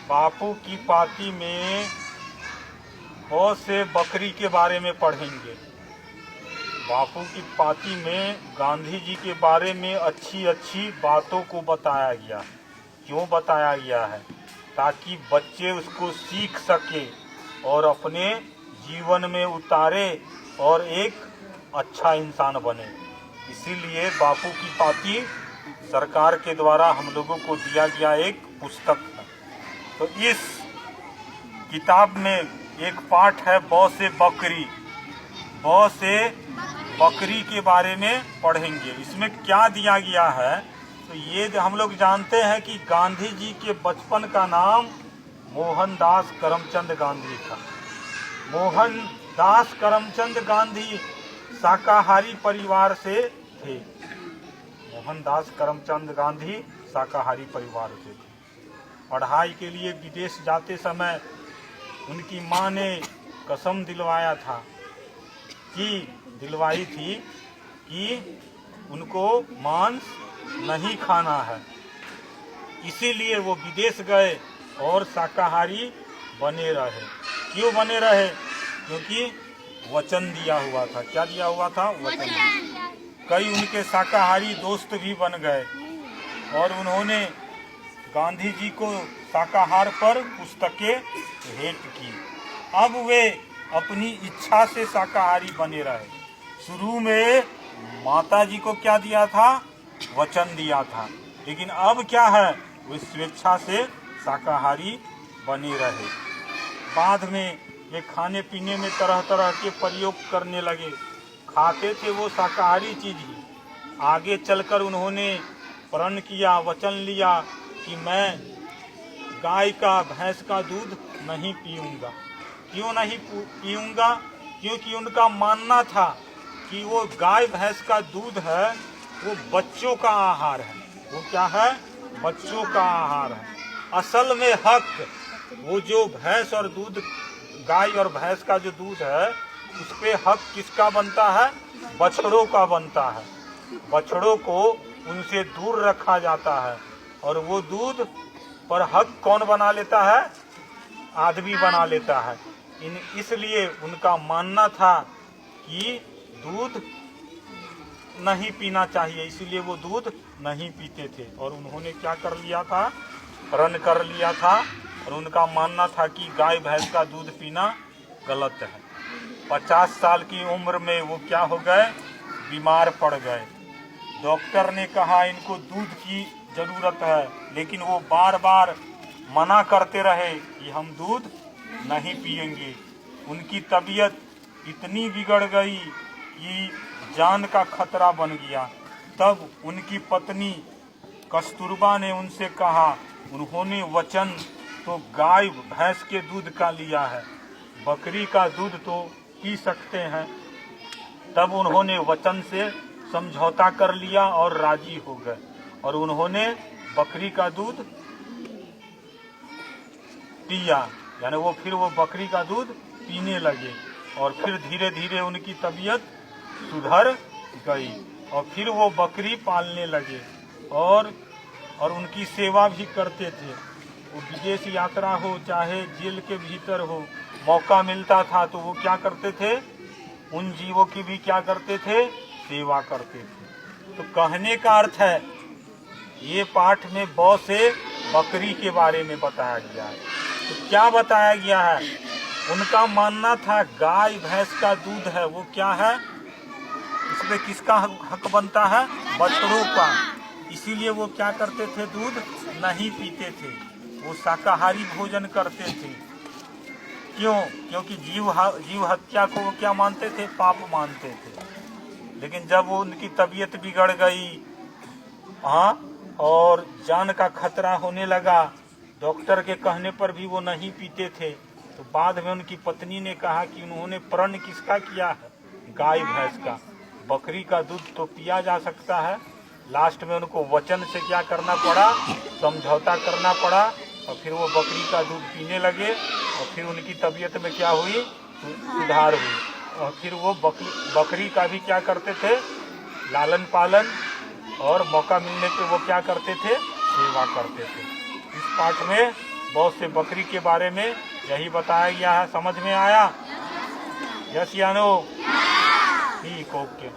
बापू की पाती में बहुत से बकरी के बारे में पढ़ेंगे। बापू की पाती में गांधी जी के बारे में अच्छी अच्छी बातों को बताया गया। क्यों बताया गया है? ताकि बच्चे उसको सीख सके और अपने जीवन में उतारे और एक अच्छा इंसान बने। इसीलिए बापू की पाती सरकार के द्वारा हम लोगों को दिया गया एक पुस्तक है। तो इस किताब में एक पाठ है बौ से बकरी। बौ से बकरी के बारे में पढ़ेंगे। इसमें क्या दिया गया है? तो ये हम लोग जानते हैं कि गांधी जी के बचपन का नाम मोहनदास करमचंद गांधी था। मोहनदास करमचंद गांधी शाकाहारी परिवार से थे। मोहनदास करमचंद गांधी शाकाहारी परिवार से थे। पढ़ाई के लिए विदेश जाते समय उनकी माँ ने कसम दिलवाई थी कि उनको मांस नहीं खाना है। इसीलिए वो विदेश गए और शाकाहारी बने रहे। क्यों बने रहे? क्योंकि वचन दिया हुआ था। क्या दिया हुआ था? वचन। कई उनके शाकाहारी दोस्त भी बन गए और उन्होंने गांधी जी को शाकाहार पर पुस्तकें भेंट की। अब वे अपनी इच्छा से शाकाहारी बने रहे। शुरू में माता जी को क्या दिया था? वचन दिया था। लेकिन अब क्या है? वे स्वेच्छा से शाकाहारी बने रहे। बाद में वे खाने पीने में तरह तरह के प्रयोग करने लगे। खाते थे वो शाकाहारी चीज ही। आगे चलकर उन्होंने प्रण किया, वचन लिया कि मैं गाय का, भैंस का दूध नहीं पीऊंगा। क्यों नहीं पीऊंगा? क्योंकि उनका मानना था कि वो गाय भैंस का दूध है, वो बच्चों का आहार है। वो क्या है? बच्चों का आहार है। असल में हक वो जो भैंस और दूध, गाय और भैंस का जो दूध है, उस पे हक किसका बनता है? बछड़ों का बनता है। बछड़ों को उनसे दूर रखा जाता है और वो दूध पर हक कौन बना लेता है? आदमी बना लेता है। इसलिए उनका मानना था कि दूध नहीं पीना चाहिए। इसलिए वो दूध नहीं पीते थे और उन्होंने क्या कर लिया था? प्रण कर लिया था। और उनका मानना था कि गाय भैंस का दूध पीना गलत है। 50 साल की उम्र में वो क्या हो गए? बीमार पड़ गए। डॉक्टर ने कहा इनको दूध की जरूरत है, लेकिन वो बार बार मना करते रहे कि हम दूध नहीं पिएंगे। उनकी तबीयत इतनी बिगड़ गई कि जान का खतरा बन गया। तब उनकी पत्नी कस्तूरबा ने उनसे कहा, उन्होंने वचन तो गाय भैंस के दूध का लिया है, बकरी का दूध तो पी सकते हैं। तब उन्होंने वचन से समझौता कर लिया और राजी हो गए और उन्होंने बकरी का दूध पिया। यानी वो बकरी का दूध पीने लगे और फिर धीरे धीरे उनकी तबीयत सुधर गई और फिर वो बकरी पालने लगे और उनकी सेवा भी करते थे। वो विदेश यात्रा हो चाहे जेल के भीतर हो, मौका मिलता था तो वो क्या करते थे? उन जीवों की भी क्या करते थे? सेवा करते थे। तो कहने का अर्थ है, ये पाठ में बौ से बकरी के बारे में बताया गया है। तो क्या बताया गया है? उनका मानना था गाय भैंस का दूध है, वो क्या है? इसमें किसका हक बनता है? बछड़ों का। इसीलिए वो क्या करते थे? दूध नहीं पीते थे। वो शाकाहारी भोजन करते थे। क्यों? क्योंकि जीव हत्या को वो क्या मानते थे? पाप मानते थे। लेकिन जब वो उनकी तबीयत बिगड़ गई, और जान का खतरा होने लगा, डॉक्टर के कहने पर भी वो नहीं पीते थे। तो बाद में उनकी पत्नी ने कहा कि उन्होंने प्रण किसका किया है? गाय भैंस का। बकरी का दूध तो पिया जा सकता है। लास्ट में उनको वचन से क्या करना पड़ा? समझौता करना पड़ा और फिर वो बकरी का दूध पीने लगे और फिर उनकी तबीयत में क्या हुई? सुधार हुई। और फिर वो बकरी का भी क्या करते थे? लालन पालन और मौका मिलने पे वो क्या करते थे? सेवा करते थे। इस पाठ में बहुत से बकरी के बारे में यही बताया गया है। समझ में आया? यस या नो? ठीक, ओके।